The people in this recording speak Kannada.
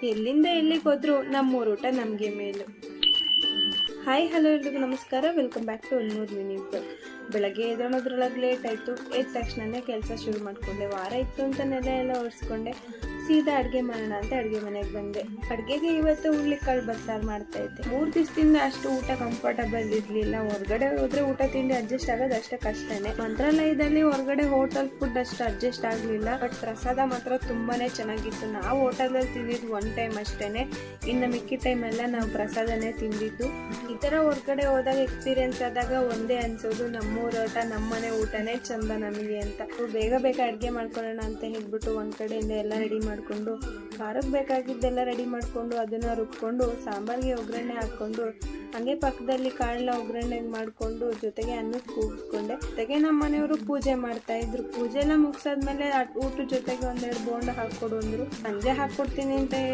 ಎಲ್ಲಿಂದ ಎಲ್ಲಿಗೆ ಹೋದ್ರು ನಮ್ಮೂರ ಊಟ ನಮಗೆ ಮೇಲು. ಹಾಯ್ ಹಲೋ ಎಲ್ರಿಗೂ ನಮಸ್ಕಾರ, ವೆಲ್ಕಮ್ ಬ್ಯಾಕ್ ಟು ಒನ್ನೂರು ಮಿನಿ ಬ್ಲಾಗ್. ಬೆಳಗ್ಗೆ ಎದ್ದೇಳೋದ್ರೊಳಗೆ ಲೇಟ್ ಆಯಿತು. ಎದ್ದ ತಕ್ಷಣನೇ ಕೆಲಸ ಶುರು ಮಾಡಿಕೊಂಡೆ. ವಾರ ಇತ್ತು ಅಂತ ನೆಲ ಎಲ್ಲ ಒರೆಸ್ಕೊಂಡೆ. ಸೀದಾ ಅಡುಗೆ ಮಾಡೋಣ ಅಂತ ಅಡುಗೆ ಮನೆಗೆ ಬಂದೆ. ಅಡುಗೆಗೆ ಇವತ್ತು ಹುಳ್ಳಿಕಾಳು ಬಸ್ಸಾರು ಮಾಡ್ತಾ ಇದ್ದೆ. 3 ದಿವಸದಿಂದ ಅಷ್ಟು ಊಟ ಕಂಫರ್ಟಬಲ್ ಇರಲಿಲ್ಲ. ಹೊರಗಡೆ ಹೋದ್ರೆ ಊಟ ತಿಂಡಿ ಅಡ್ಜಸ್ಟ್ ಆಗೋದು ಅಷ್ಟೇ ಕಷ್ಟನೇ. ಮಂತ್ರಾಲಯದಲ್ಲಿ ಹೊರಗಡೆ ಹೋಟೆಲ್ ಫುಡ್ ಅಷ್ಟು ಅಡ್ಜಸ್ಟ್ ಆಗಲಿಲ್ಲ. ಬಟ್ ಪ್ರಸಾದ ಮಾತ್ರ ತುಂಬಾನೇ ಚೆನ್ನಾಗಿತ್ತು. ನಾವು ಹೋಟೆಲಲ್ಲಿ ತಿಂದಿದ್ದು 1 ಟೈಮ್ ಅಷ್ಟೇನೆ. ಇನ್ನು ಮಿಕ್ಕಿ ಟೈಮ್ ಎಲ್ಲ ನಾವು ಪ್ರಸಾದನೇ ತಿಂದಿದ್ದು. ಈ ಥರ ಹೊರಗಡೆ ಹೋದಾಗ ಎಕ್ಸ್ಪೀರಿಯನ್ಸ್ ಆದಾಗ ಒಂದೇ ಅನ್ಸೋದು, ನಮ್ಮೂರ ಊಟ ನಮ್ಮನೆ ಊಟನೇ ಚಂದ ನಮಗೆ ಅಂತ. ಬೇಗ ಬೇಗ ಅಡುಗೆ ಮಾಡ್ಕೊಳ್ಳೋಣ ಅಂತ ಹೇಳ್ಬಿಟ್ಟು ಒಂದು ಕಡೆಯಿಂದ ಎಲ್ಲ ರೆಡಿ ಮಾಡಿಕೊಂಡು, ಖಾರಕ್ಕೆ ಬೇಕಾಗಿದ್ದೆಲ್ಲ ರೆಡಿ ಮಾಡಿಕೊಂಡು ಅದನ್ನು ರುಬ್ಕೊಂಡು ಸಾಂಬಾರಿಗೆ ಒಗ್ಗರಣೆ ಹಾಕ್ಕೊಂಡು, ಹಾಗೆ ಪಕ್ಕದಲ್ಲಿ ಕಾಳನ್ನ ಒಗ್ಗರಣೆಗೆ ಮಾಡಿಕೊಂಡು ಜೊತೆಗೆ ಅನ್ನಕ್ಕೆ ಕೂಗಿಸ್ಕೊಂಡೆ. ಜೊತೆಗೆ ನಮ್ಮ ಮನೆಯವರು ಪೂಜೆ ಮಾಡ್ತಾ ಇದ್ರು. ಪೂಜೆ ಎಲ್ಲ ಮುಗಿಸಾದ್ಮೇಲೆ ಊಟದ ಜೊತೆಗೆ 1-2 ಬೋಂಡ ಹಾಕ್ಕೊಡು ಅಂದರು. ಸಂಜೆ ಹಾಕ್ಕೊಡ್ತೀನಿ ಅಂತ